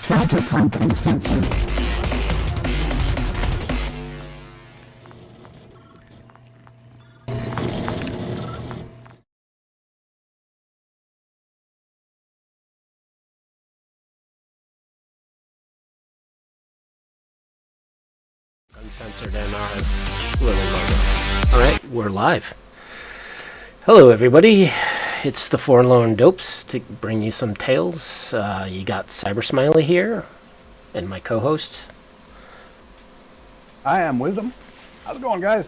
Cyberpunk Uncensored. Uncensored and our little logo. Alright, we're live. Hello everybody, it's the Forlorn Dopes to bring you some tales. You got Cybersmily here, and my co-host. I am Wisdom. How's it going, guys?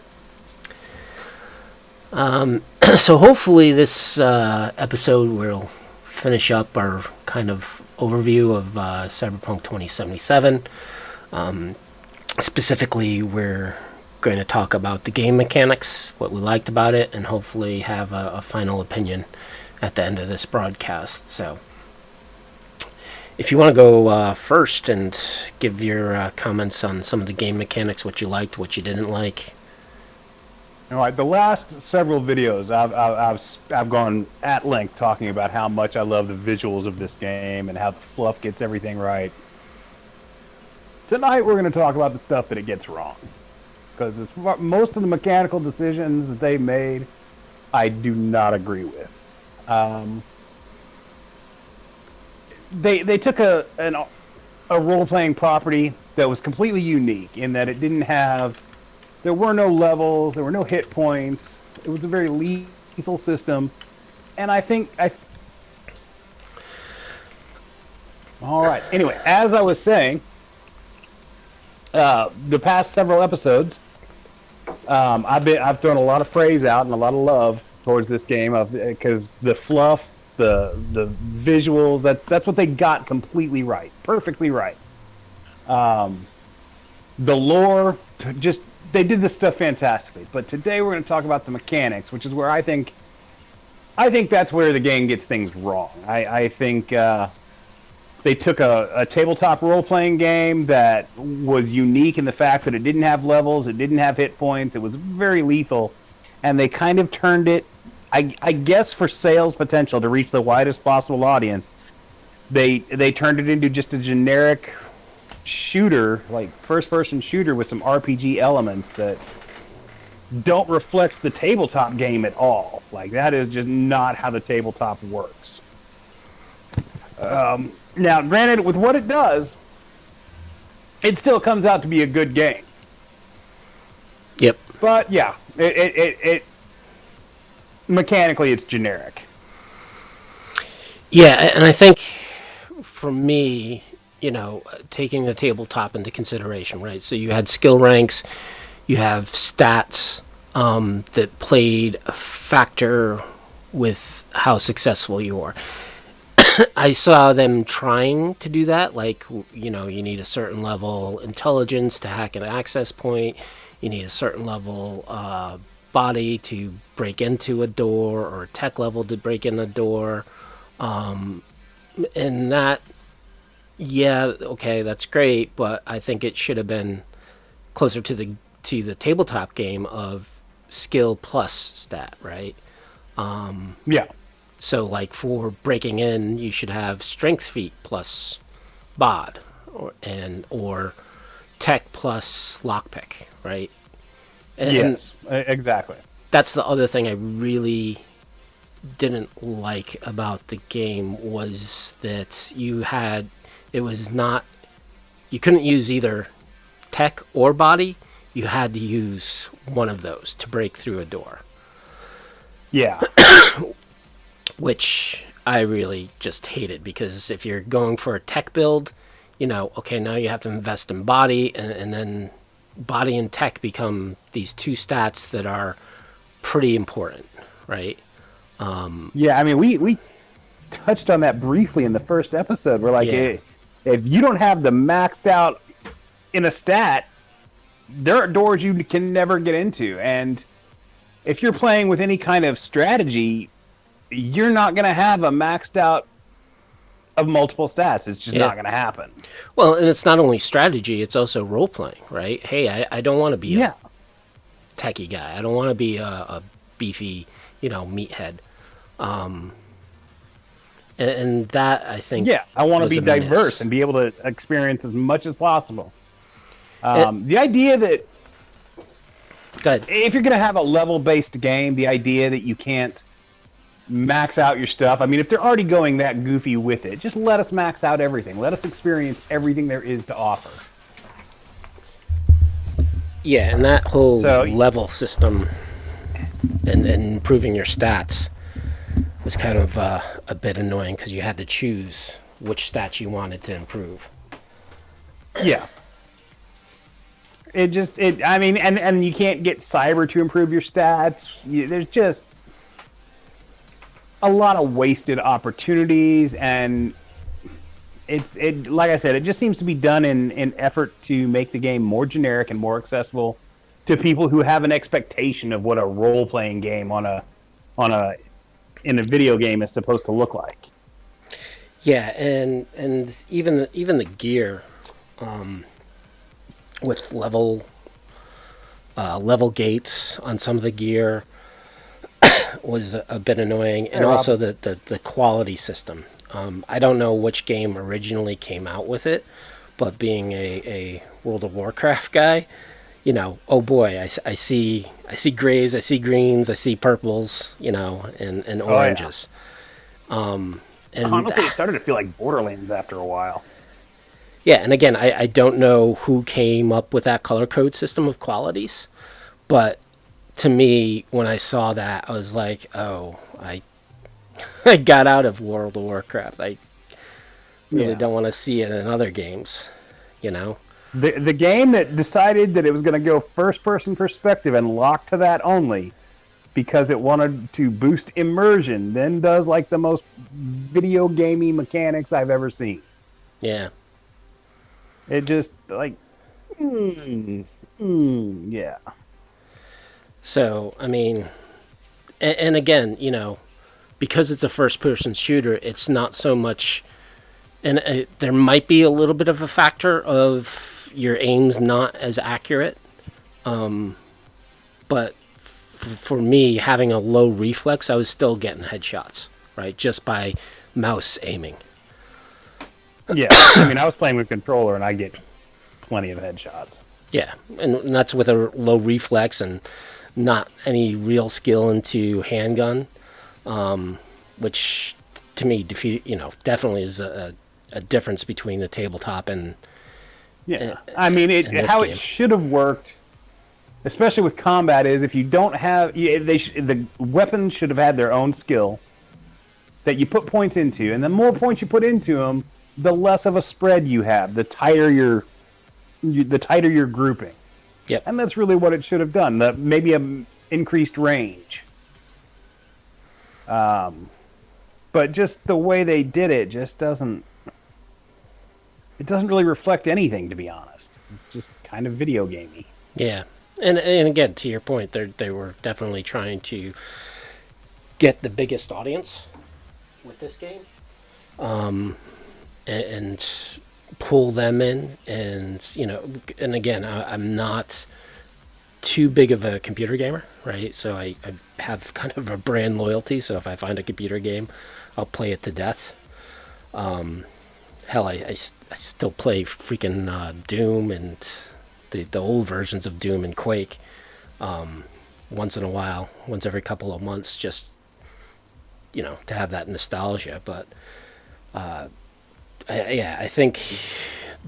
So hopefully this episode will finish up our kind of overview of Cyberpunk 2077. Specifically, we're going to talk about the game mechanics, what we liked about it, and hopefully have a final opinion at the end of this broadcast. So, if you want to go first and give your comments on some of the game mechanics, what you liked, what you didn't like. All right, the last several videos, I've gone at length talking about how much I love the visuals of this game and how the fluff gets everything right. Tonight we're going to talk about the stuff that it gets wrong, because most of the mechanical decisions that they made, I do not agree with. They took a role-playing property that was completely unique in that it didn't have, there were no levels, there were no hit points. It was a very lethal system, and I think all right. Anyway, as I was saying. The past several episodes, I've thrown a lot of praise out and a lot of love towards this game because the fluff, the visuals, that's what they got completely right, perfectly right. The lore, just they did this stuff fantastically. But today we're going to talk about the mechanics, which is where I think that's where the game gets things wrong. I think. They took a tabletop role-playing game that was unique in the fact that it didn't have levels, it didn't have hit points, it was very lethal, and they kind of turned it, I guess for sales potential to reach the widest possible audience, they turned it into just a generic shooter, like first-person shooter with some RPG elements that don't reflect the tabletop game at all. Like, that is just not how the tabletop works. Now, granted, with what it does, it still comes out to be a good game. Yep. But yeah, it mechanically it's generic. Yeah, and I think for me, taking the tabletop into consideration, right? So you had skill ranks, you have stats that played a factor with how successful you are. I saw them trying to do that, like, you need a certain level intelligence to hack an access point, you need a certain level body to break into a door, or a tech level to break in the door, and that, yeah, okay, that's great, but I think it should have been closer to the tabletop game of skill plus stat, right? Yeah. So, like, for breaking in, you should have strength feat plus bod, or tech plus lockpick, right? Yes, exactly. That's the other thing I really didn't like about the game, was that you couldn't use either tech or body. You had to use one of those to break through a door. Yeah. Which I really just hated, because if you're going for a tech build, okay, now you have to invest in body, and then body and tech become these two stats that are pretty important, right? Yeah, I mean, we touched on that briefly in the first episode. We're like, if you don't have the maxed out in a stat, there are doors you can never get into. And if you're playing with any kind of strategy, you're not going to have a maxed out of multiple stats. It's just not going to happen. Well, and it's not only strategy, it's also role-playing, right? Hey, I don't want to be a techie guy. I don't want to be a beefy, meathead. and that I think. Yeah, I want to was be a diverse miss. and be able to experience as much as possible. It, The idea that good. if you're going to have a level-based game, the idea that you can't max out your stuff. I mean, if they're already going that goofy with it, just let us max out everything. Let us experience everything there is to offer. Yeah, and that whole So, level system and improving your stats was kind of a bit annoying because you had to choose which stats you wanted to improve. yeah. I mean, and you can't get cyber to improve your stats. There's just a lot of wasted opportunities, and like I said, it just seems to be done in effort to make the game more generic and more accessible to people who have an expectation of what a role playing game in a video game is supposed to look like. Yeah, and even the gear with level gates on some of the gear was a bit annoying, and also the quality system. I don't know which game originally came out with it, but being a World of Warcraft guy, oh boy, I see grays, I see greens, I see purples, and oranges. And honestly, it started to feel like Borderlands after a while. Yeah, and again, I don't know who came up with that color code system of qualities, but to me, when I saw that, I was like, oh, I got out of World of Warcraft. I really don't want to see it in other games, The game that decided that it was going to go first-person perspective and lock to that only because it wanted to boost immersion, then does like the most video gamey mechanics I've ever seen. Yeah. It just like, yeah. So, I mean, and again, because it's a first-person shooter, it's not so much, and there might be a little bit of a factor of your aim's not as accurate, but for me, having a low reflex, I was still getting headshots, right, just by mouse aiming. Yeah, I mean, I was playing with controller, and I get plenty of headshots. Yeah, and that's with a low reflex and not any real skill into handgun, which to me definitely is a difference between the tabletop and I mean, how game. It should have worked, especially with combat, is if you don't have the weapons should have had their own skill that you put points into, and the more points you put into them, the less of a spread you have, the tighter your grouping. Yep. And that's really what it should have done. Maybe a increased range. But just the way they did it just doesn't really reflect anything, to be honest. It's just kind of video gamey. Yeah. And again, to your point, they were definitely trying to get the biggest audience with this game. And pull them in, and and again, I'm not too big of a computer gamer, right? So I have kind of a brand loyalty, so if I find a computer game, I'll play it to death. Hell, I still play freaking Doom and the old versions of Doom and Quake once in a while, once every couple of months, just to have that nostalgia. But I think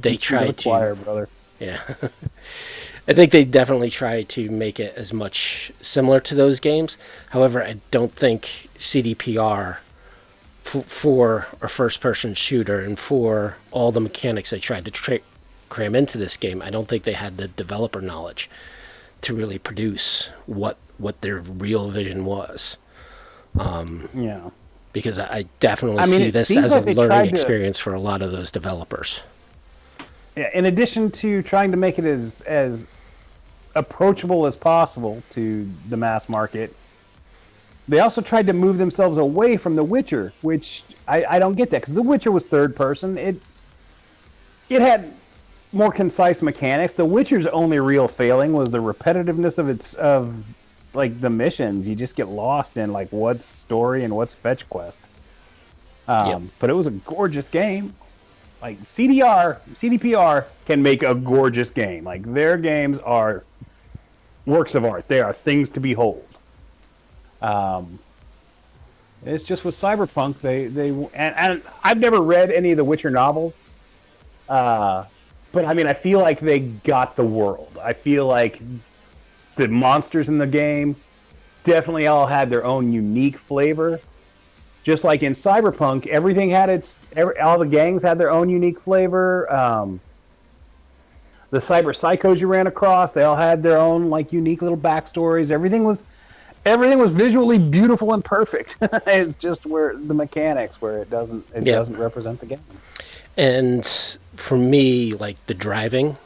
they tried to. Choir, brother. Yeah, I think they definitely tried to make it as much similar to those games. However, I don't think CDPR for a first-person shooter and for all the mechanics they tried to cram into this game, I don't think they had the developer knowledge to really produce what their real vision was. Yeah. Because I definitely see this as a learning experience for a lot of those developers. Yeah, in addition to trying to make it as approachable as possible to the mass market, they also tried to move themselves away from The Witcher, which I don't get that, because The Witcher was third person. It had more concise mechanics. The Witcher's only real failing was the repetitiveness of the missions. You just get lost in what's story and what's fetch quest. Yep. But it was a gorgeous game. Like CDPR can make a gorgeous game. Like their games are works of art. They are things to behold. Um, it's just with Cyberpunk, and I've never read any of the Witcher novels, but I mean, I feel like they got the world. I feel like the monsters in the game definitely all had their own unique flavor. Just like in Cyberpunk, everything had all the gangs had their own unique flavor. The cyber psychos you ran across, they all had their own like unique little backstories. Everything was visually beautiful and perfect. It's just where the mechanics where it doesn't represent the game. And for me, like the driving,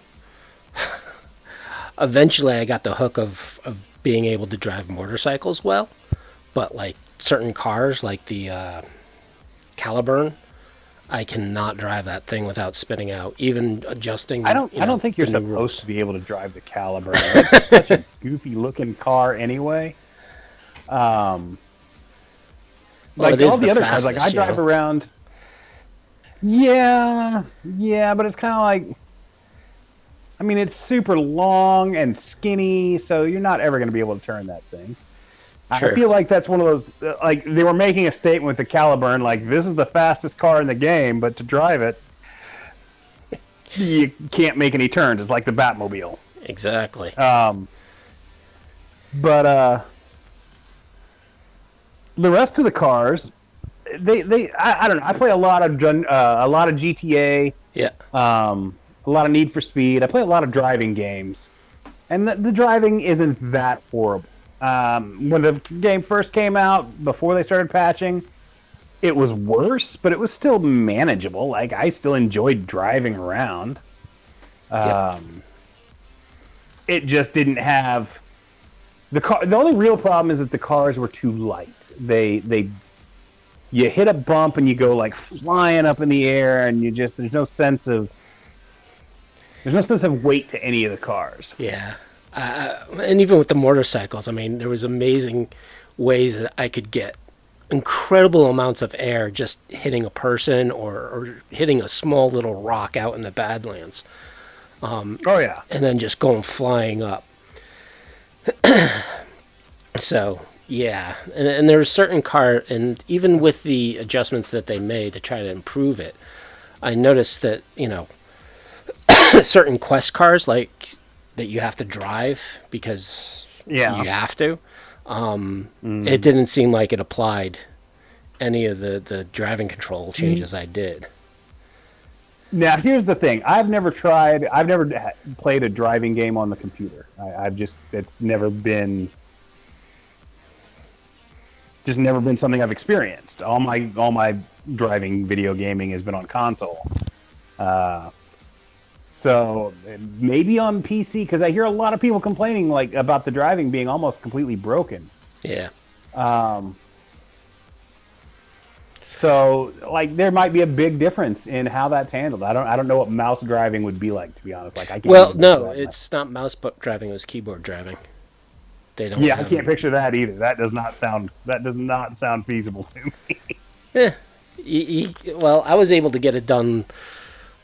eventually I got the hook of being able to drive motorcycles well, but like certain cars, like the Caliburn, I cannot drive that thing without spinning out. Even adjusting. I don't think you're supposed to be able to drive the Caliburn. That's such a goofy looking car anyway. Like all the other cars, like I drive around. Yeah, but it's kind of like, I mean, it's super long and skinny, so you're not ever going to be able to turn that thing. Sure. I feel like that's one of those, like, they were making a statement with the Caliburn, like, this is the fastest car in the game, but to drive it, you can't make any turns. It's like the Batmobile. Exactly. But the rest of the cars, I don't know. I play a lot of GTA. Yeah. A lot of Need for Speed. I play a lot of driving games, and the driving isn't that horrible. When the game first came out, before they started patching, it was worse, but it was still manageable. Like I still enjoyed driving around. It just didn't have the car. The only real problem is that the cars were too light. You hit a bump and you go like flying up in the air, and there's no sense of weight to any of the cars. Yeah. And even with the motorcycles, I mean, there was amazing ways that I could get incredible amounts of air just hitting a person or hitting a small little rock out in the Badlands. Oh, yeah. And then just going flying up. So, yeah. And there was certain and even with the adjustments that they made to try to improve it, I noticed that, certain quest cars, like, that you have to drive because you have to. It didn't seem like it applied any of the driving control changes I did. Now, here's the thing. I've never played a driving game on the computer. It's never been something I've experienced. All my driving video gaming has been on console. So maybe on PC, because I hear a lot of people complaining like about the driving being almost completely broken. Yeah. So like there might be a big difference in how that's handled. I don't know what mouse driving would be like, to be honest. Like I can't. Well, no, it's not mouse driving. It was keyboard driving. They don't. Yeah, I can't picture that either. That does not sound feasible to me. Yeah. Well, I was able to get it done.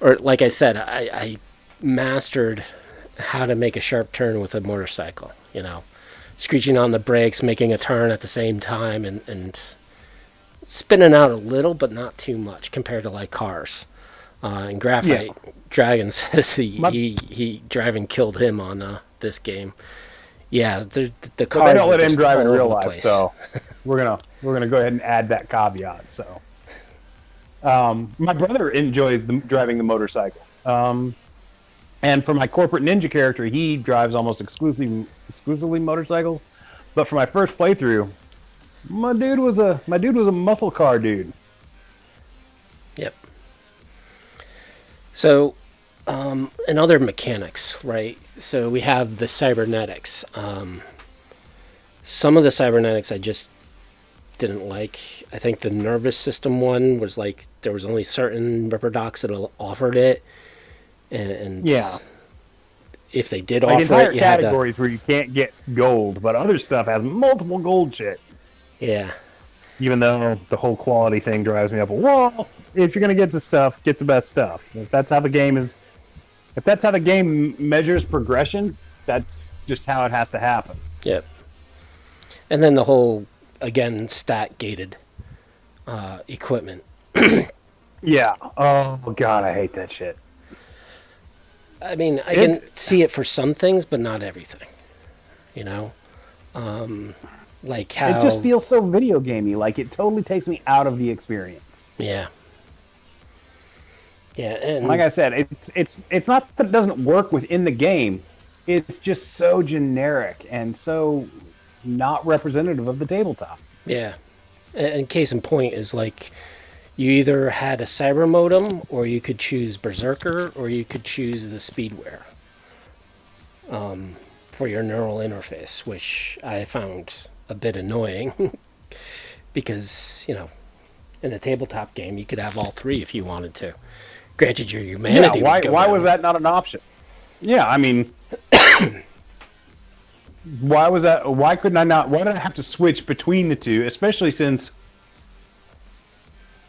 Or, like I said, I mastered how to make a sharp turn with a motorcycle, screeching on the brakes, making a turn at the same time, and spinning out a little, but not too much compared to, like, cars. And Graphite Dragon says he driving killed him on this game. Yeah, the cars. They don't let him drive in real life, so we're gonna go ahead and add that caveat. So. My brother enjoys driving the motorcycle. And for my corporate ninja character, he drives almost exclusively motorcycles. But for my first playthrough, my dude was a muscle car dude. Yep. So, and other mechanics, right? So we have the cybernetics. Some of the cybernetics I just didn't like. I think the nervous system one was like there was only certain Ripperdocs that offered it, and if they did like offer entire it, you categories where you can't get gold, but other stuff has multiple gold shit. Yeah, Even though the whole quality thing drives me up a wall. If you're gonna get the stuff, get the best stuff. If that's how the game measures progression, that's just how it has to happen. Yep. And then the whole, again, stat gated equipment. Yeah. Oh god, I hate that shit. I mean, I can see it for some things, but not everything. You know, like how it just feels so video gamey. Like it totally takes me out of the experience. Yeah. Yeah, and like I said, it's not that it doesn't work within the game. It's just so generic and so not representative of the tabletop. Yeah, and case in point is like you either had a cyber modem, or you could choose Berserker, or you could choose the Speedware for your neural interface, which I found a bit annoying because, you know, in the tabletop game you could have all three if you wanted to. Granted, your humanity. Yeah, why was that not an option? Yeah, I mean, why was that? Why couldn't I not? Why did I have to switch between the two? Especially since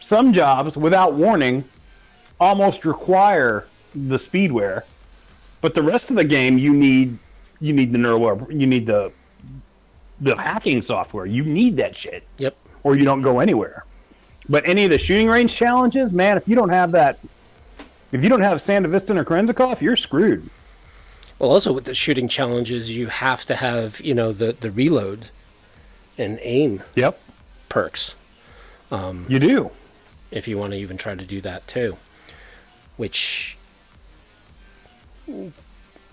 some jobs, without warning, almost require the speedware, but the rest of the game you need the neural, you need the hacking software. You need that shit. Yep. Or you don't go anywhere. But any of the shooting range challenges, man, if you don't have that. If you don't have Sandevistan or Kerenzikov, you're screwed. Well, also with the shooting challenges, you have to have, you know, the reload and aim perks. You do. If you want to even try to do that too. Which,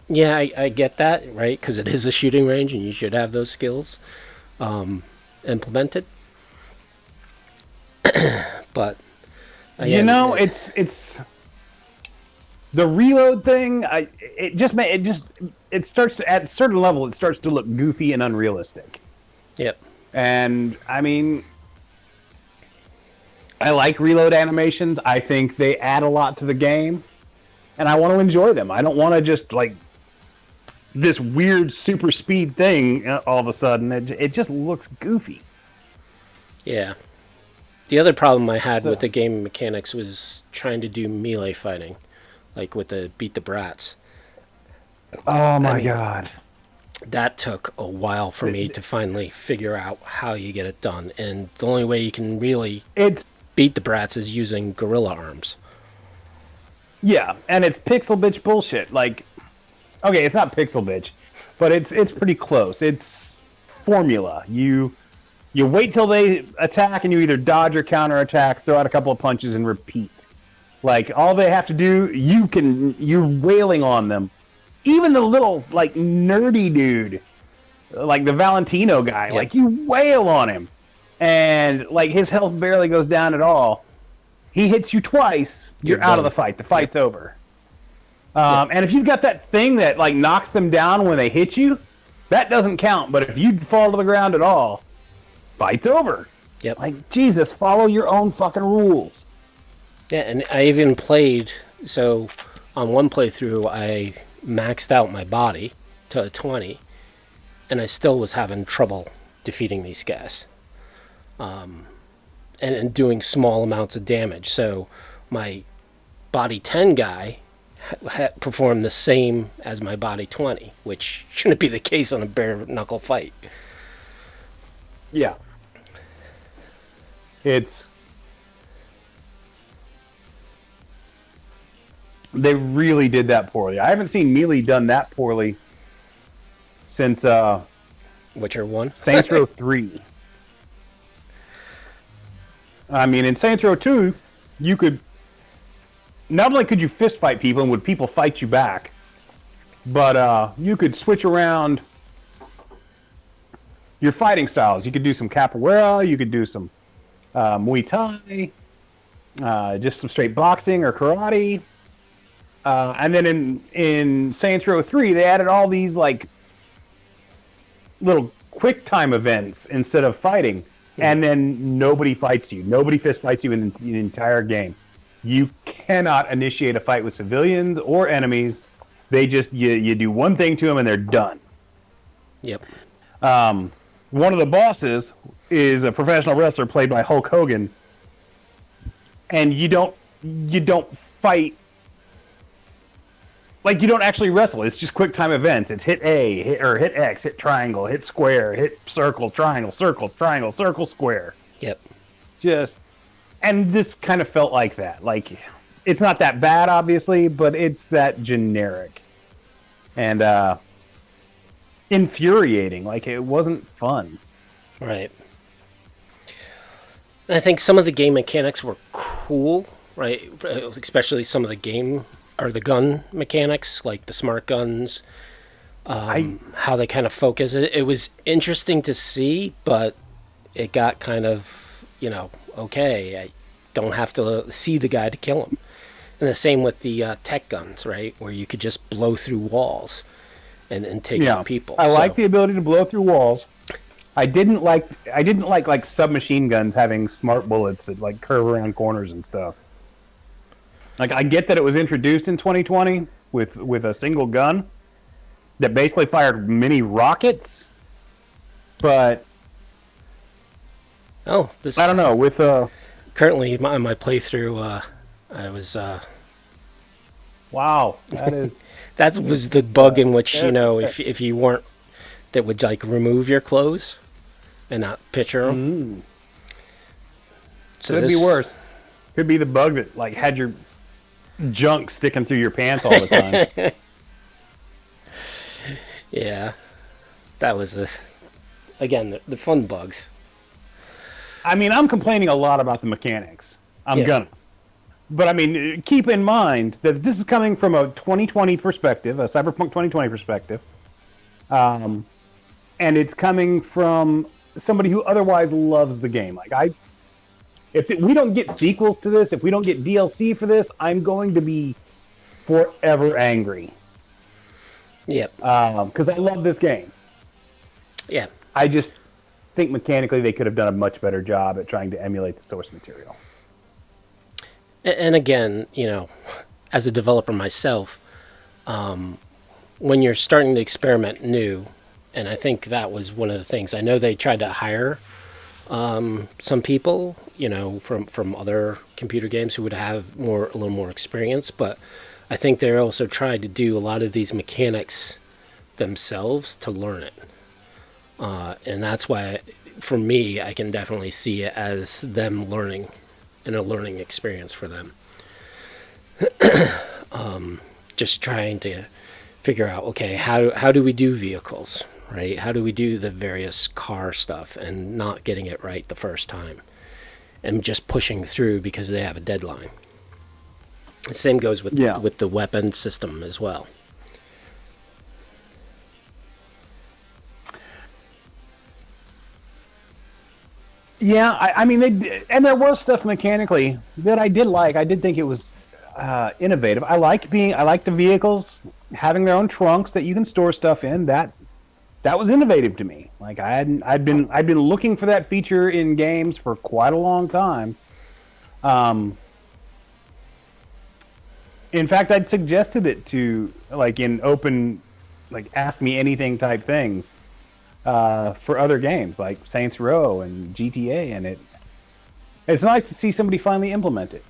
yeah, I get that, right? Because it is a shooting range and you should have those skills implemented. But, you know, it's... The reload thing, it starts to, at a certain level, it starts to look goofy and unrealistic. Yep. And I mean, I like reload animations. I think they add a lot to the game, and I want to enjoy them. I don't want to just like this weird super speed thing all of a sudden. It just looks goofy. Yeah. The other problem I had with the game mechanics was trying to do melee fighting. Like with the Beat the Brats. Oh my god. That took a while for me to finally figure out how you get it done. And the only way you can really beat the Brats is using gorilla arms. Yeah, and it's pixel bitch bullshit. Like, okay, it's not pixel bitch, but it's pretty close. It's formula. You wait till they attack and you either dodge or counter attack, throw out a couple of punches and repeat. Like, all they have to do, you're wailing on them. Even the little, like, nerdy dude, like the Valentino guy, like, you wail on him. And, like, his health barely goes down at all. He hits you twice, you're out of the fight. The fight's over. And if you've got that thing that, like, knocks them down when they hit you, that doesn't count. But if you fall to the ground at all, fight's over. Yep. Like, Jesus, follow your own fucking rules. Yeah, and I even played, so on one playthrough I maxed out my body to a 20, and I still was having trouble defeating these guys. And doing small amounts of damage. So my body 10 guy performed the same as my body 20, which shouldn't be the case on a bare knuckle fight. Yeah. They really did that poorly. I haven't seen Melee done that poorly since Witcher 1? Saints Row 3. I mean, in Saints Row 2, you could... Not only could you fist fight people and would people fight you back, but you could switch around your fighting styles. You could do some capoeira, you could do some Muay Thai, just some straight boxing or karate. And then in Saints Row 3, they added all these like little quick time events instead of fighting. And then nobody fights you. Nobody fist fights you in the entire game. You cannot initiate a fight with civilians or enemies. They just, you do one thing to them and they're done. Yep. one of the bosses is a professional wrestler played by Hulk Hogan, and you don't fight. Like, you don't actually wrestle. It's just quick time events. It's hit A, hit X, hit triangle, hit square, hit circle, triangle, circle, triangle, circle, square. Yep. And this kind of felt like that. Like, it's not that bad, obviously, but it's that generic. And infuriating. Like, it wasn't fun. Right. And I think some of the game mechanics were cool, right? Especially some of the gun mechanics, like the smart guns, how they kind of focus. It was interesting to see, but it got kind of, okay, I don't have to see the guy to kill him. And the same with the tech guns, right? Where you could just blow through walls and take out people. I like the ability to blow through walls. I didn't like like submachine guns having smart bullets that like curve around corners and stuff. Like, I get that it was introduced in 2020 with a single gun that basically fired mini rockets, but I don't know. With currently on my playthrough, I was wow, that is that was the bug in which if you weren't, that would like remove your clothes and not picture them. So could be worse. Could be the bug that like had your junk sticking through your pants all the time. Yeah, that was the fun bugs. I mean, I'm complaining a lot about the mechanics. But I mean, keep in mind that this is coming from a 2020 perspective, a Cyberpunk 2020 perspective, and it's coming from somebody who otherwise loves the game. Like, if we don't get sequels to this, if we don't get DLC for this, I'm going to be forever angry. Yep. Because I love this game. Yeah. I just think mechanically they could have done a much better job at trying to emulate the source material. And again, as a developer myself, when you're starting to experiment new, and I think that was one of the things. I know they tried to hire some people, from other computer games who would have a little more experience, but I think they also tried to do a lot of these mechanics themselves to learn it. And that's why, for me, I can definitely see it as them learning and a learning experience for them. Just trying to figure out, okay, how do we do vehicles, right? How do we do the various car stuff and not getting it right the first time and just pushing through because they have a deadline. The same goes with the weapon system as well. Yeah, I mean, and there was stuff mechanically that I did like. I did think it was innovative. I liked the vehicles having their own trunks that you can store stuff in. That was innovative to me. Like, I'd been looking for that feature in games for quite a long time. In fact, I'd suggested it to, like, in open, like, ask me anything type things for other games like Saints Row and GTA, and it's nice to see somebody finally implement it.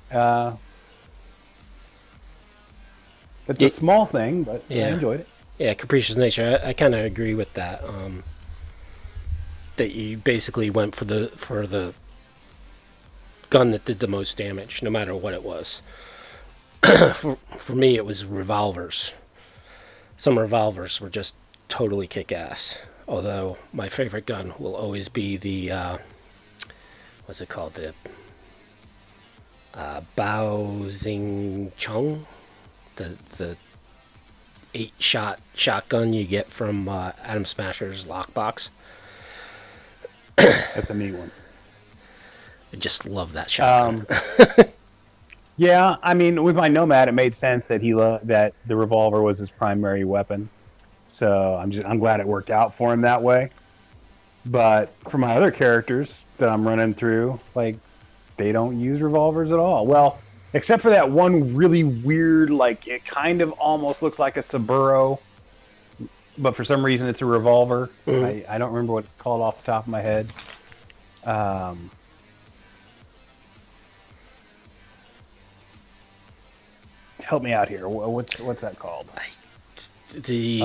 It's a small thing, but I enjoyed it. Yeah, capricious nature. I kind of agree with that. That you basically went for the gun that did the most damage, no matter what it was. For me, it was revolvers. Some revolvers were just totally kick-ass. Although my favorite gun will always be the what's it called? The Bao Xing Chung, the 8-shot shotgun you get from Atom Smasher's Lockbox. That's a neat one. I just love that shotgun. Yeah, I mean, with my Nomad, it made sense that that the revolver was his primary weapon. So I'm glad it worked out for him that way. But for my other characters that I'm running through, like, they don't use revolvers at all. Well, except for that one really weird, like, it kind of almost looks like a Saburo but for some reason it's a revolver. Mhm. I don't remember what it's called off the top of my head. Help me out here. What's that called? The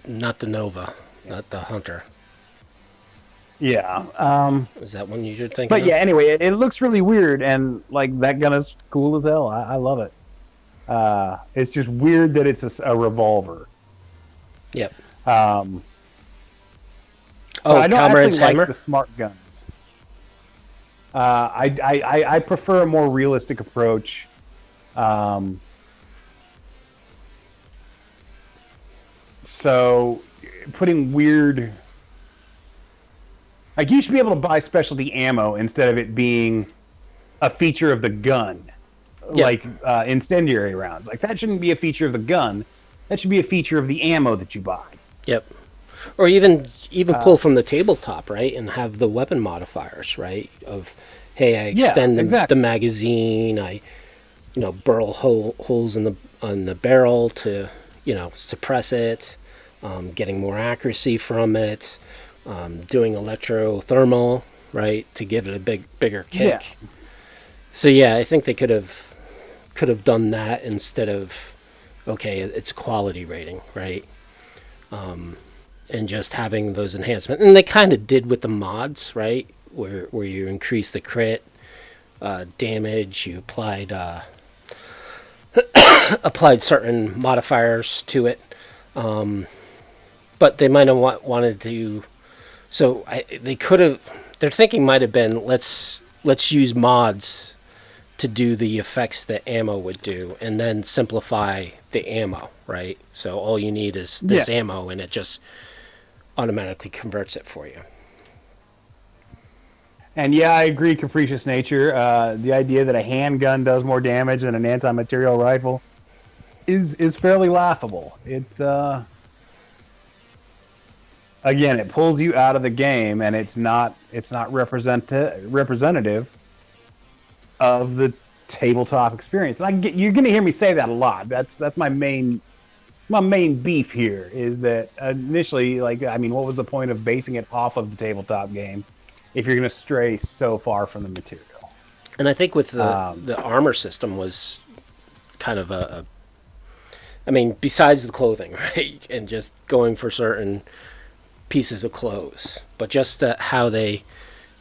not the Nova, Yeah. not the Hunter. Yeah. Is that one you're thinking But of? yeah, anyway, it looks really weird, and like that gun is cool as hell. I love it. It's just weird that it's a revolver. Yep. But Oh, I don't Cameron's actually like hammer. the smart guns. I prefer a more realistic approach. So putting weird, like you should be able to buy specialty ammo instead of it being a feature of the gun, Yep. like incendiary rounds. Like that shouldn't be a feature of the gun. That should be a feature of the ammo that you buy. Yep. Or even pull from the tabletop, right, and have the weapon modifiers, right? Of, hey, I extend exactly. the magazine. I, burl holes in the barrel to, suppress it. Getting more accuracy from it. Doing electrothermal, right, to give it a bigger kick. Yeah. So yeah, I think they could have done that instead of, okay, it's a quality rating, right? And just having those enhancements, and they kind of did with the mods, right? Where you increase the crit damage, you applied certain modifiers to it, but they might have wanted to. So they could have. Their thinking might have been let's use mods to do the effects that ammo would do, and then simplify the ammo, right? So all you need is this ammo, and it just automatically converts it for you. And yeah, I agree. Capricious nature. The idea that a handgun does more damage than an anti-material rifle is fairly laughable. It's again, it pulls you out of the game, and it's not representative of the tabletop experience. And you're going to hear me say that a lot. That's my main beef here is that initially, like, I mean, what was the point of basing it off of the tabletop game if you're going to stray so far from the material? And I think with the armor system was kind of I mean, besides the clothing, right, and just going for certain pieces of clothes, but just how they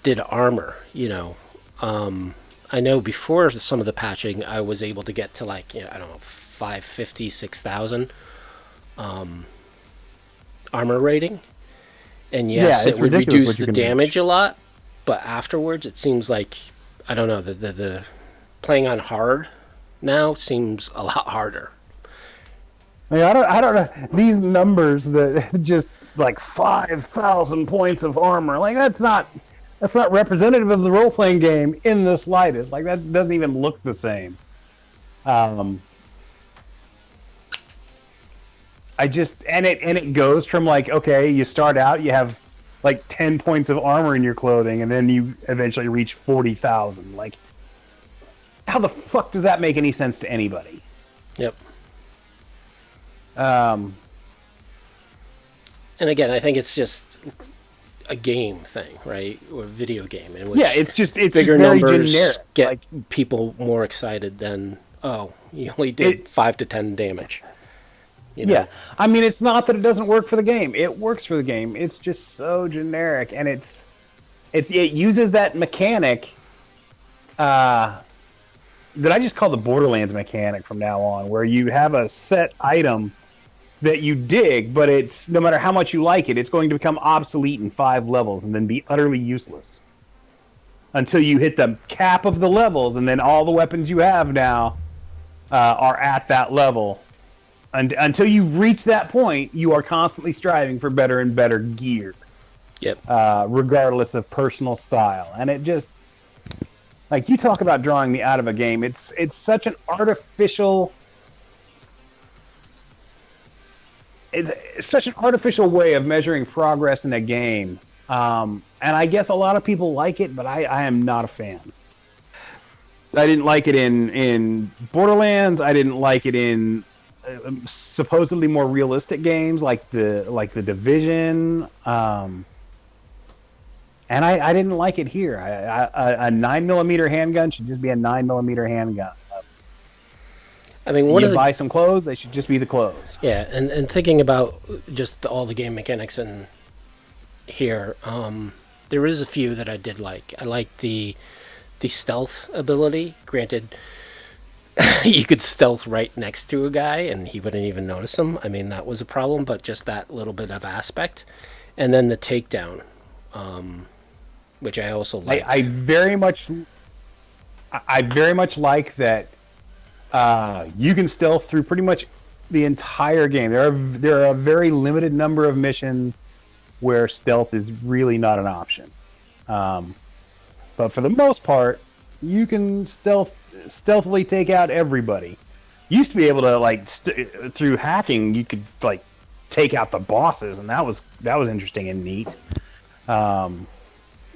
did armor, I know before some of the patching, I was able to get to like, I don't know, 550, 6,000 armor rating. And yes, it would reduce the damage a lot, but afterwards it seems like, I don't know, the playing on hard now seems a lot harder. I don't know these numbers that just like 5,000 points of armor. Like that's not representative of the role playing game in the slightest. Like that doesn't even look the same. It goes from like, okay, you start out, you have like 10 points of armor in your clothing, and then you eventually reach 40,000. Like, how the fuck does that make any sense to anybody? Yep. And again, I think it's just a game thing, right? Or a video game. In which it's just bigger very numbers generic. Get like, people more excited than, oh, you only did 5 to 10 damage. Yeah, I mean, it's not that it doesn't work for the game. It works for the game. It's just so generic, and it uses that mechanic that I just call the Borderlands mechanic from now on, where you have a set item that you dig, but it's no matter how much you like it, it's going to become obsolete in 5 levels and then be utterly useless until you hit the cap of the levels, and then all the weapons you have now are at that level. And until you reach that point, you are constantly striving for better and better gear. Yep. Regardless of personal style, and it just, like, you talk about drawing me out of a game. It's such an artificial. It's such an artificial way of measuring progress in a game, and I guess a lot of people like it, but I am not a fan. I didn't like it in Borderlands. I didn't like it in supposedly more realistic games like the Division. And I didn't like it here. A 9mm handgun should just be a 9mm handgun. I mean, You buy some clothes, they should just be the clothes. Yeah, and thinking about just all the game mechanics in here, there is a few that I did like. I liked the stealth ability. Granted, you could stealth right next to a guy and he wouldn't even notice him. I mean, that was a problem, but just that little bit of aspect. And then the takedown, which I also like. I very much like that. You can stealth through pretty much the entire game. There are a very limited number of missions where stealth is really not an option. But for the most part, you can stealthily take out everybody. Used to be able to through hacking, you could take out the bosses, and that was interesting and neat.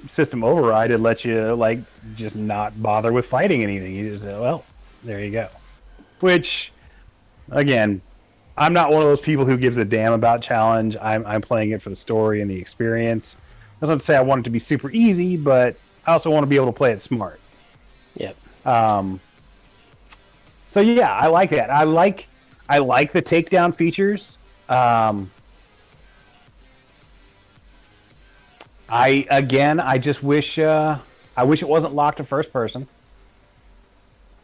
System override would let you just not bother with fighting anything. You just there you go. Which, again, I'm not one of those people who gives a damn about challenge. I'm playing it for the story and the experience. That's not to say I want it to be super easy, but I also want to be able to play it smart. Yep. So yeah, I like that. I like the takedown features. I just wish it wasn't locked to first person.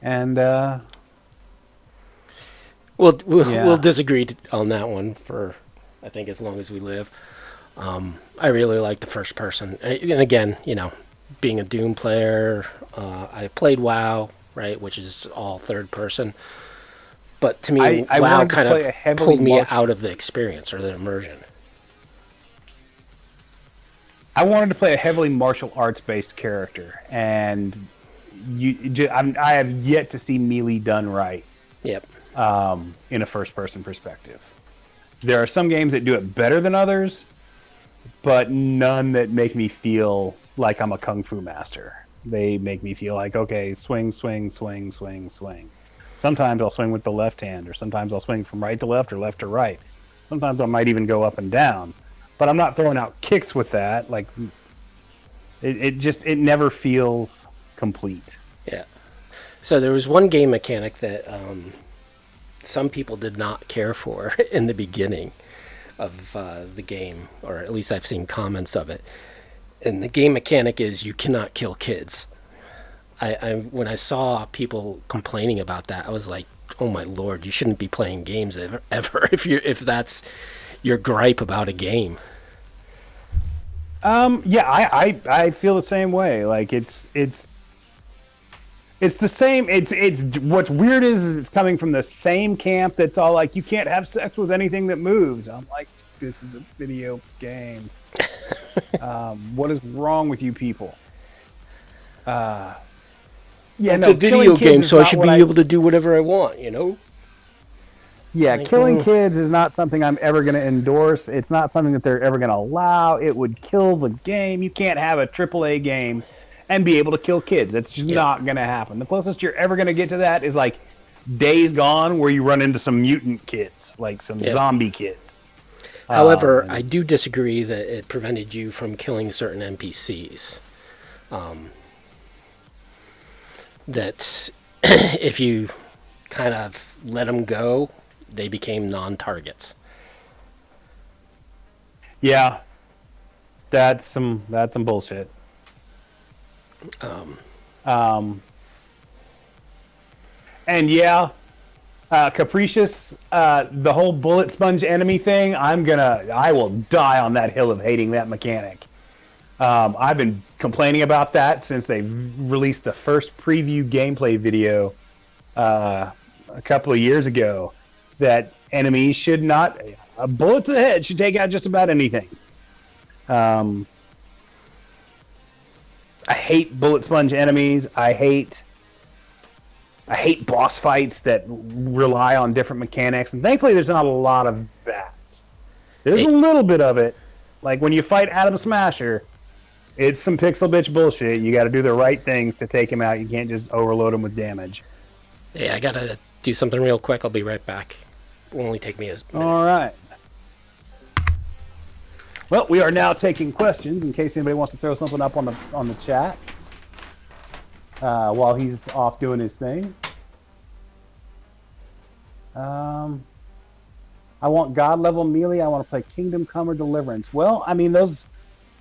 And We'll disagree on that one for, I think, as long as we live. I really like the first person. And again, being a Doom player, I played WoW, right, which is all third person. But to me, WoW kind of pulled me out of the experience or the immersion. I wanted to play a heavily martial arts based character, and I have yet to see melee done right. Yep. In a first-person perspective. There are some games that do it better than others, but none that make me feel like I'm a kung fu master. They make me feel like, okay, swing, swing, swing, swing, swing. Sometimes I'll swing with the left hand, or sometimes I'll swing from right to left or left to right. Sometimes I might even go up and down. But I'm not throwing out kicks with that. It never feels complete. Yeah. So there was one game mechanic that some people did not care for in the beginning of the game, or at least I've seen comments of it. And the game mechanic is you cannot kill kids. When I saw people complaining about that, I was like, oh my lord, you shouldn't be playing games ever if that's your gripe about a game. I feel the same way. It's the same. It's what's weird is it's coming from the same camp that's all like, you can't have sex with anything that moves. I'm like, this is a video game. What is wrong with you people? It's a video game, so I should be able to do whatever I want, Yeah, killing kids is not something I'm ever going to endorse. It's not something that they're ever going to allow. It would kill the game. You can't have a AAA game and be able to kill kids. It's just not going to happen. The closest you're ever going to get to that is like Days Gone, where you run into some mutant kids, like some zombie kids. However, I do disagree that it prevented you from killing certain NPCs. That if you kind of let them go, they became non-targets. Yeah, that's some bullshit. And Capricious, the whole bullet sponge enemy thing, I will die on that hill of hating that mechanic. I've been complaining about that since they released the first preview gameplay video a couple of years ago, that enemies should not, a bullet to the head should take out just about anything. I hate bullet sponge enemies. I hate boss fights that rely on different mechanics, and thankfully there's not a lot of that. There's a little bit of it, like when you fight Atom Smasher. It's some pixel bitch bullshit. You got to do the right things to take him out. You can't just overload him with damage. Yeah, I gotta do something real quick. I'll be right back. will only take me as. All right. Well, we are now taking questions in case anybody wants to throw something up on the chat while he's off doing his thing. I want God level melee. I want to play Kingdom Come or Deliverance. Well, I mean, those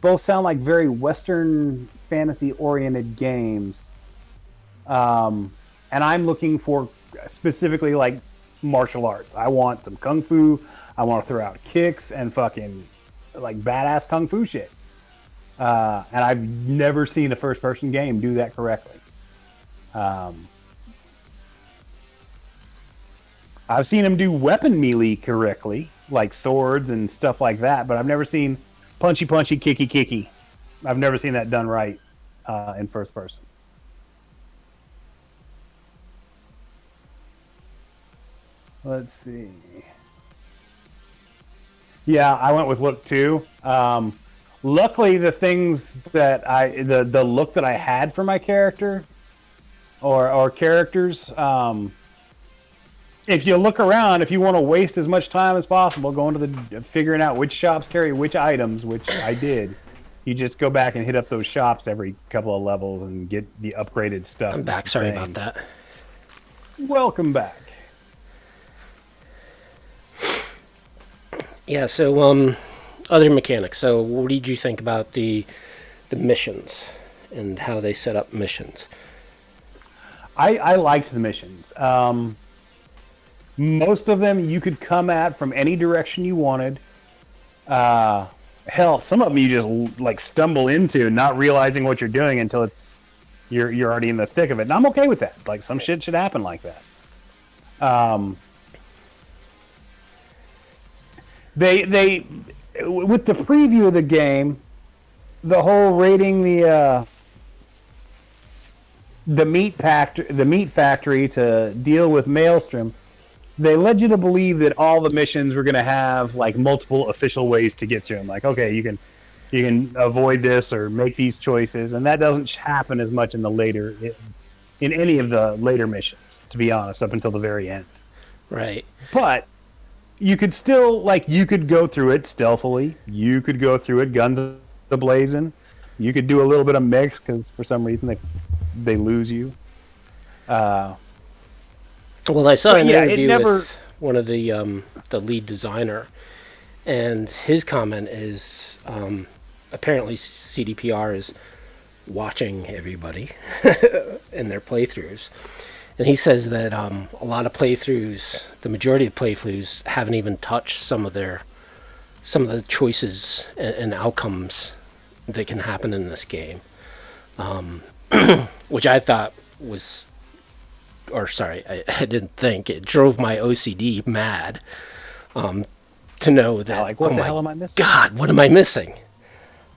both sound like very Western fantasy oriented games. And I'm looking for specifically like martial arts. I want some kung fu. I want to throw out kicks and fucking like badass kung fu shit. And I've never seen a first person game do that correctly. I've seen them do weapon melee correctly, like swords and stuff like that, but I've never seen punchy, kicky. I've never seen that done right in first person. Let's see. Yeah, I went with look too. Luckily, the things that the look that I had for my character or characters, if you look around, if you want to waste as much time as possible going to the figuring out which shops carry which items, which I did, you just go back and hit up those shops every couple of levels and get the upgraded stuff. I'm back. Sorry about that. Welcome back. Yeah. So, other mechanics. So, what did you think about the missions and how they set up missions? I liked the missions. Most of them you could come at from any direction you wanted. Hell, some of them you just like stumble into, not realizing what you're doing until you're already in the thick of it. And I'm okay with that. Like some shit should happen like that. They with the preview of the game, the whole raiding the meat factory to deal with Maelstrom. They led you to believe that all the missions were going to have like multiple official ways to get through them. Like, okay, you can avoid this or make these choices, and that doesn't happen as much in any of the later missions, to be honest, up until the very end. Right. But you could still you could go through it stealthily. You could go through it guns a-blazing. You could do a little bit of mix because for some reason they lose you. Well, I saw an interview with one of the lead designer, and his comment is apparently CDPR is watching everybody in their playthroughs, and he says that a lot of playthroughs, the majority of playthroughs, haven't even touched some of the choices and outcomes that can happen in this game, which I thought was. I didn't think. It drove my OCD mad to know that, like, what the hell am I missing? God, what am I missing?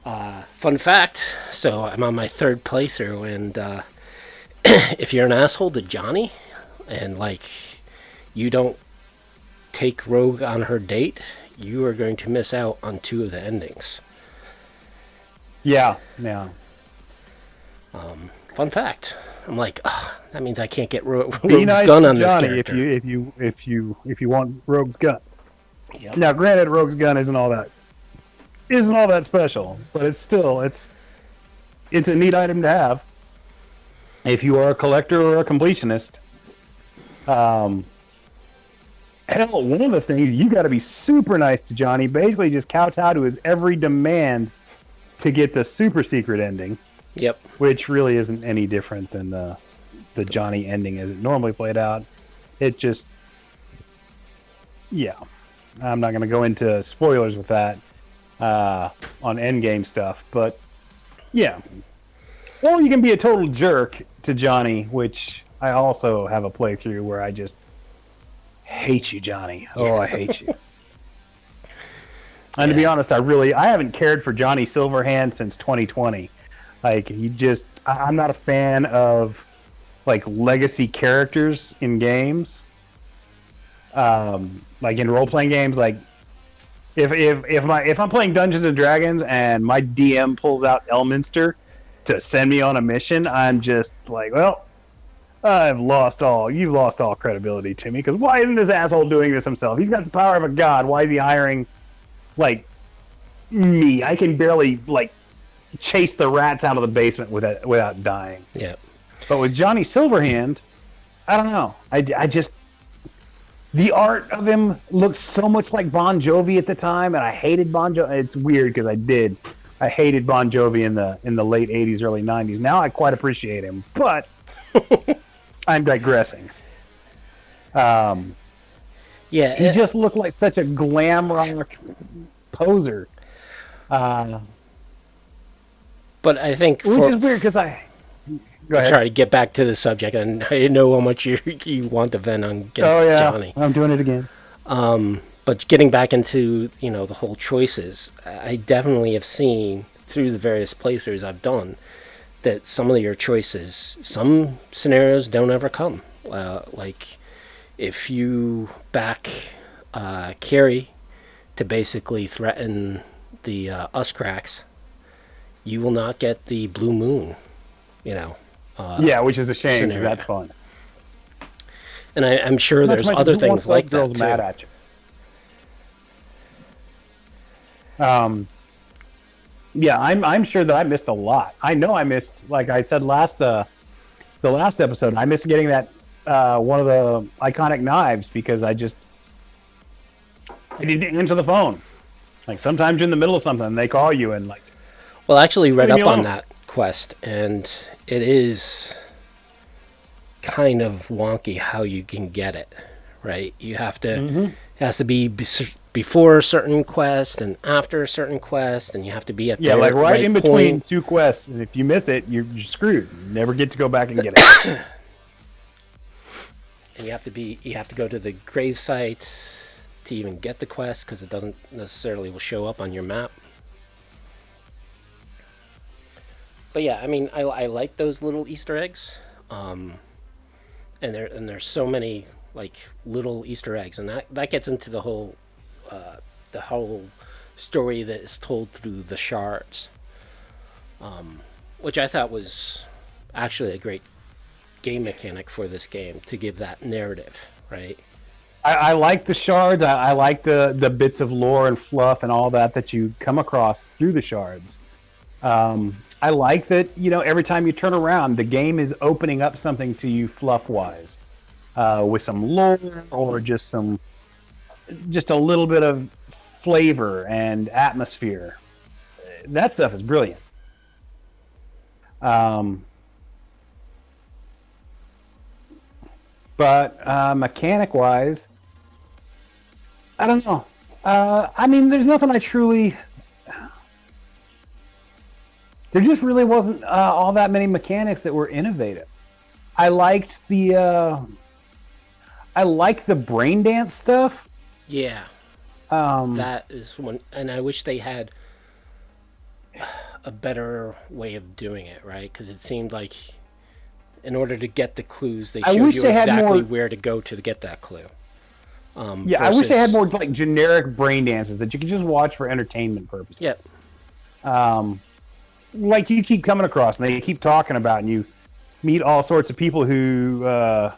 Fun fact, so I'm on my third playthrough, and if you're an asshole to Johnny, and, you don't take Rogue on her date, you are going to miss out on 2 of the endings. Yeah. Fun fact. I'm like, that means I can't get Rogue's nice gun to on this Johnny character. if you want Rogue's gun. Yep. Now, granted, Rogue's gun isn't all that special, but it's a neat item to have if you are a collector or a completionist. Hell, one of the things you got to be super nice to Johnny. Basically, just kowtow to his every demand to get the super secret ending. Yep. Which really isn't any different than the Johnny ending as it normally played out. It just, yeah. I'm not going to go into spoilers with that on endgame stuff, but yeah. Or you can be a total jerk to Johnny, which I also have a playthrough where I just hate you, Johnny. Oh, I hate you. And to be honest, I haven't cared for Johnny Silverhand since 2020. I'm not a fan of legacy characters in games. In role-playing games, if I'm playing Dungeons and Dragons and my DM pulls out Elminster to send me on a mission, I'm just like, well, You've lost all credibility to me, because why isn't this asshole doing this himself? He's got the power of a god. Why is he hiring, like, me? I can barely, like, chase the rats out of the basement without dying. Yeah. But with Johnny Silverhand, I don't know. I just, the art of him looked so much like Bon Jovi at the time, and I hated Bon Jovi. It's weird because I hated Bon Jovi in the late '80s, early '90s. Now I quite appreciate him, but I'm digressing. Yeah, he just looked like such a glam rock poser. but I think which is weird because Go ahead. Try to get back to the subject, and I know how much you want to vent on against Johnny. I'm doing it again. But getting back into the whole choices, I definitely have seen through the various playthroughs I've done that some of your choices, some scenarios don't ever come. Like if you back Carrie to basically threaten the Uscracks, you will not get the Blue Moon. Which is a shame because that's fun. And I'm sure there's other things like that too. Mad at you. I'm sure that I missed a lot. I know I missed, like I said the last episode, I missed getting that one of the iconic knives because I didn't answer the phone. Like sometimes you're in the middle of something and they call you and like. Well, I actually read up on that quest, and it is kind of wonky how you can get it, right? You have to, it has to be before a certain quest and after a certain quest, and you have to be at the right in between two quests, and if you miss it, you're screwed. You never get to go back and get it. And you have to go to the grave site to even get the quest, because it doesn't necessarily will show up on your map. But yeah, I mean, I like those little Easter eggs, and there's so many like little Easter eggs, and that gets into the whole story that is told through the shards, which I thought was actually a great game mechanic for this game to give that narrative, right? I like the shards. I like the bits of lore and fluff and all that you come across through the shards. I like that, every time you turn around, the game is opening up something to you fluff-wise, with some lore or just a little bit of flavor and atmosphere. That stuff is brilliant. But mechanic-wise, I don't know. I mean, there's nothing there just really wasn't all that many mechanics that were innovative. I liked the brain dance stuff. Yeah. That is one, and I wish they had a better way of doing it, right? Because it seemed like in order to get the clues, they showed you exactly where to go to get that clue. I wish they had more like generic brain dances that you could just watch for entertainment purposes. Yes. Like you keep coming across and they keep talking about, and you meet all sorts of people who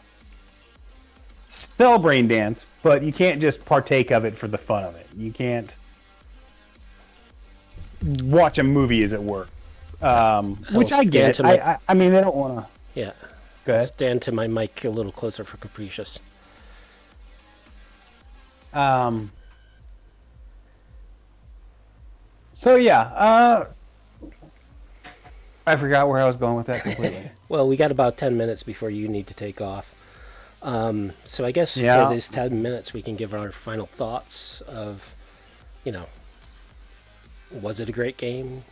sell brain dance, but you can't just partake of it for the fun of it. You can't watch a movie as it were, which I get. I mean, they don't want to. Yeah. Go ahead. Stand to my mic a little closer for Capricious. So yeah, I forgot where I was going with that completely. Well, we got about 10 minutes before you need to take off. So I guess for these 10 minutes, we can give our final thoughts of, was it a great game?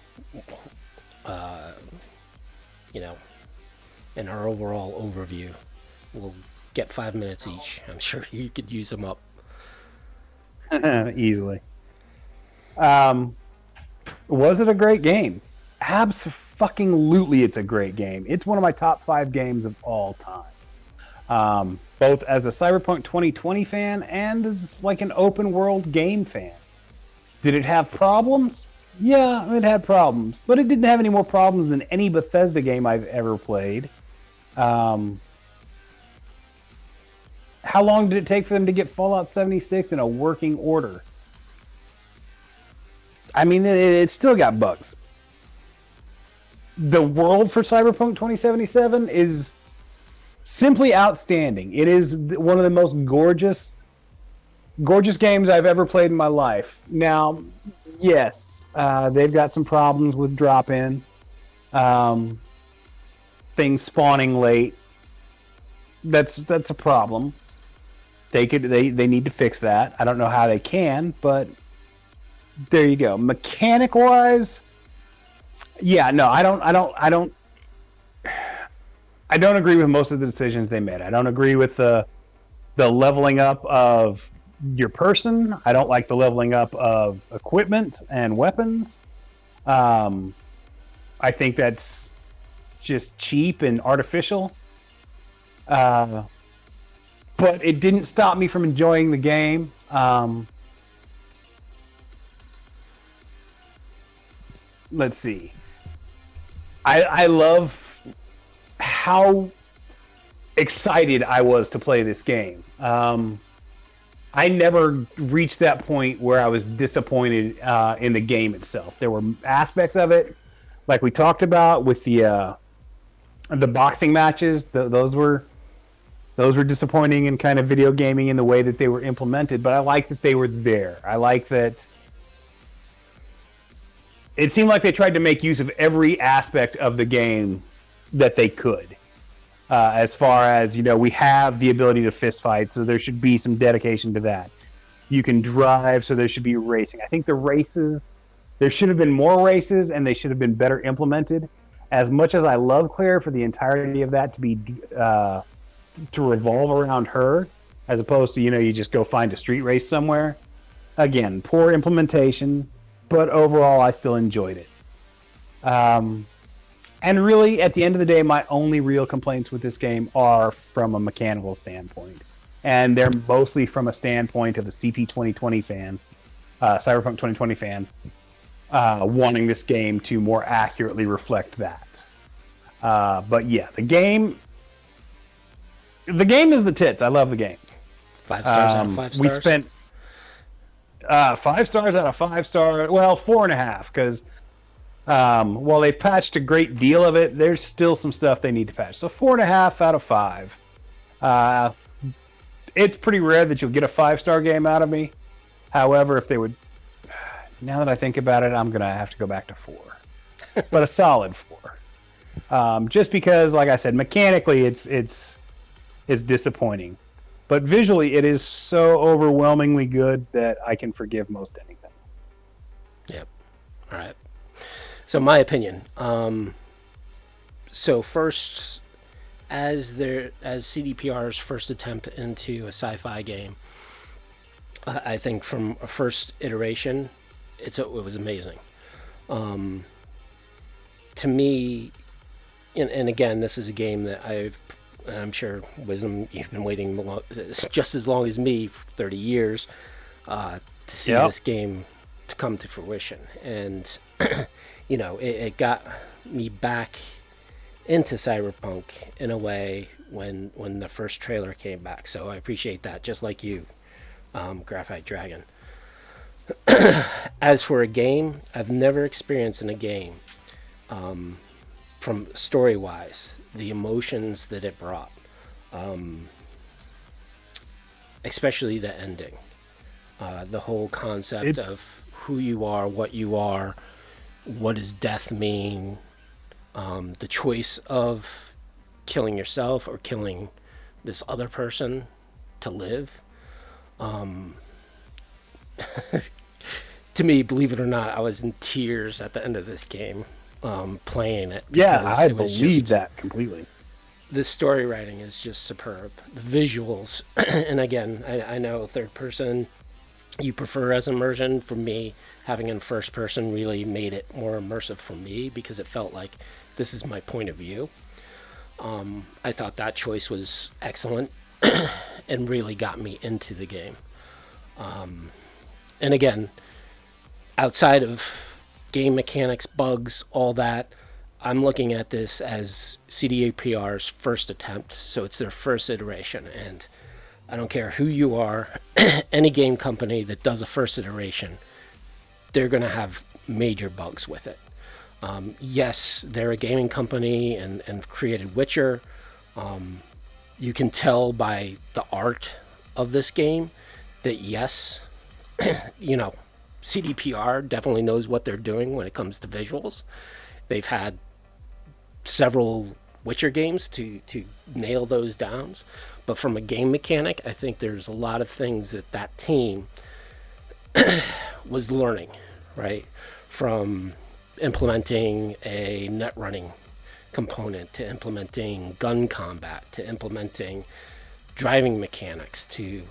And our overall overview. We'll get 5 minutes each. I'm sure you could use them up. Easily. Was it a great game? Absolutely, it's a great game. It's one of my top 5 games of all time. Both as a Cyberpunk 2020 fan and as like an open world game fan. Did it have problems? Yeah, it had problems, but it didn't have any more problems than any Bethesda game I've ever played. How long did it take for them to get Fallout 76 in a working order? I mean, it still got bugs. The world for Cyberpunk 2077 is simply outstanding. It is one of the most gorgeous games I've ever played in my life. Now, yes, they've got some problems with drop-in, things spawning late. That's a problem. They need to fix that. I don't know how they can, but there you go. Mechanic wise, yeah, no, I don't agree with most of the decisions they made. I don't agree with the leveling up of your person. I don't like the leveling up of equipment and weapons. I think that's just cheap and artificial. But it didn't stop me from enjoying the game. Let's see. I love how excited I was to play this game. I never reached that point where I was disappointed in the game itself. There were aspects of it, like we talked about with the boxing matches. Those were disappointing in kind of video gaming in the way that they were implemented. But I like that they were there. I like that. It seemed like they tried to make use of every aspect of the game that they could. As far as, we have the ability to fist fight, so there should be some dedication to that. You can drive, so there should be racing. I think the races, there should have been more races, and they should have been better implemented. As much as I love Claire for the entirety of that to be to revolve around her, as opposed to, you just go find a street race somewhere. Again, poor implementation, but overall I still enjoyed it. And really, at the end of the day, my only real complaints with this game are from a mechanical standpoint. And they're mostly from a standpoint of a CP2020 fan, Cyberpunk 2020 fan, wanting this game to more accurately reflect that. But yeah, the game is the tits. I love the game. 5 stars out of 5 stars? We spent 5 stars out of 5 stars. Well, 4.5, because while they've patched a great deal of it, there's still some stuff they need to patch. So 4.5 out of 5. It's pretty rare that you'll get a 5-star game out of me. However, if they would, now that I think about it, I'm gonna have to go back to 4, but a solid 4. Just because, like I said, mechanically it's disappointing, but visually it is so overwhelmingly good that I can forgive most anything. Yep. All right. So my opinion. So first, as CDPR's first attempt into a sci-fi game, I think from a first iteration, it was amazing. To me, and again, this is a game that I'm sure, Wisdom, you've been waiting just as long as me, 30 years, to see this game to come to fruition. And it got me back into Cyberpunk in a way when the first trailer came back. So I appreciate that, just like you, Graphite Dragon. As for a game, I've never experienced in a game, from story-wise, the emotions that it brought. Especially the ending. The whole concept of who you are, what does death mean, the choice of killing yourself or killing this other person to live. To me, believe it or not, I was in tears at the end of this game, playing it. Yeah, I believe that completely. The story writing is just superb. The visuals, and again, I know third person you prefer as immersion. For me, having in first person really made it more immersive for me because it felt like this is my point of view. I thought that choice was excellent and really got me into the game. And again, outside of game mechanics, bugs, all that, I'm looking at this as CDAPR's first attempt, so it's their first iteration, and I don't care who you are, any game company that does a first iteration, they're going to have major bugs with it. Yes, they're a gaming company and created Witcher. You can tell by the art of this game that yes, CDPR definitely knows what they're doing when it comes to visuals. They've had several Witcher games to nail those down. But from a game mechanic, I think there's a lot of things that team was learning, right? From implementing a net running component to implementing gun combat to implementing driving mechanics to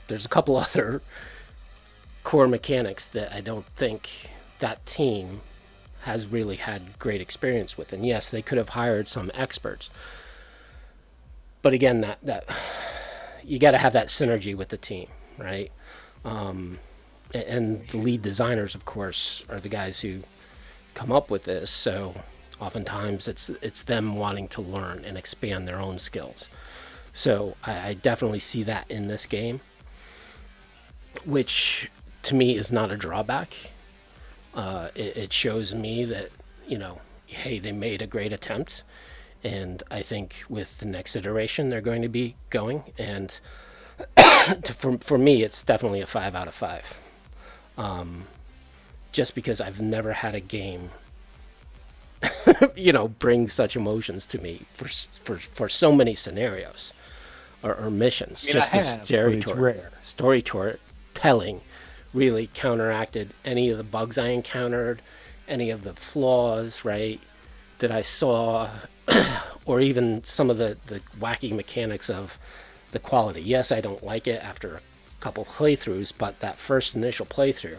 there's a couple other core mechanics that I don't think that team has really had great experience with. And yes, they could have hired some experts, but again, that you got to have that synergy with the team, right? And the lead designers, of course, are the guys who come up with this. So oftentimes it's them wanting to learn and expand their own skills. So I definitely see that in this game, which to me is not a drawback. It shows me that, hey, they made a great attempt. And I think with the next iteration, they're going to be going. And for me, it's definitely a 5 out of 5. Just because I've never had a game, bring such emotions to me for so many scenarios or missions. I mean, just the storytelling really counteracted any of the bugs I encountered, any of the flaws, right, that I saw, or even some of the wacky mechanics of the quality. Yes, I don't like it after a couple playthroughs, but that first initial playthrough,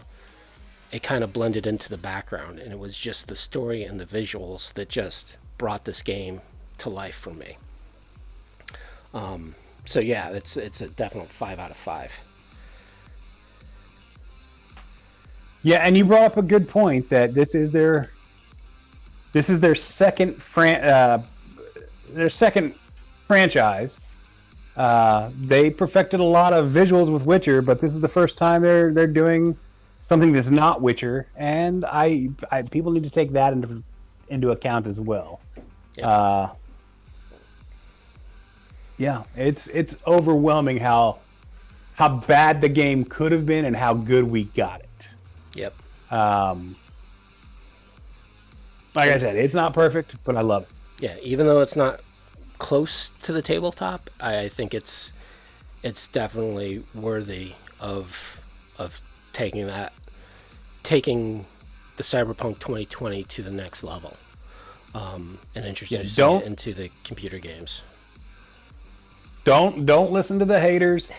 it kind of blended into the background, and it was just the story and the visuals that just brought this game to life for me. So yeah, it's a definite 5 out of 5. Yeah, and you brought up a good point that this is their second franchise. They perfected a lot of visuals with Witcher, but this is the first time they're doing something that's not Witcher, and I people need to take that into account as well. Yep. Yeah, it's overwhelming how bad the game could have been and how good we got it. Yep. Like I said, it's not perfect, but I love it. Yeah, even though it's not close to the tabletop, I think it's definitely worthy of taking the Cyberpunk 2020 to the next level, and introducing it into the computer games. Don't listen to the haters.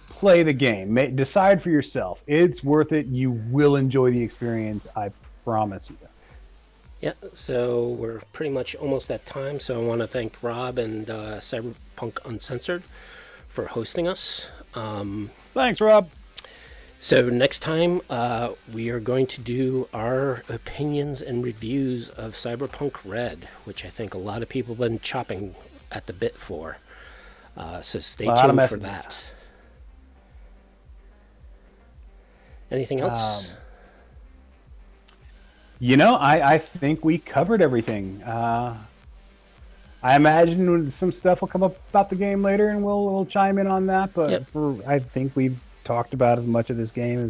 Play the game. Decide for yourself. It's worth it. You will enjoy the experience. I promise you. Yeah, so we're pretty much almost at time. So I want to thank Rob and Cyberpunk Uncensored for hosting us. Thanks, Rob. So next time we are going to do our opinions and reviews of Cyberpunk Red, which I think a lot of people have been chopping at the bit for. So stay tuned for that. Anything else? I think we covered everything. I imagine some stuff will come up about the game later, and we'll chime in on that. But yep. I think we've talked about as much of this game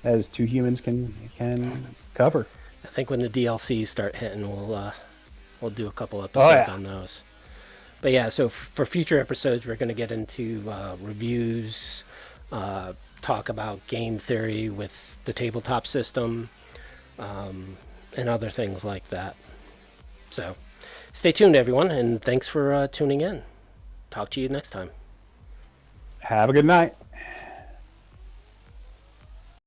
as two humans can cover. I think when the DLCs start hitting, we'll do a couple episodes on those. But yeah, so for future episodes, we're going to get into reviews, talk about game theory with the tabletop system, and other things like that. So stay tuned, everyone, and thanks for tuning in. Talk to you next time. Have a good night.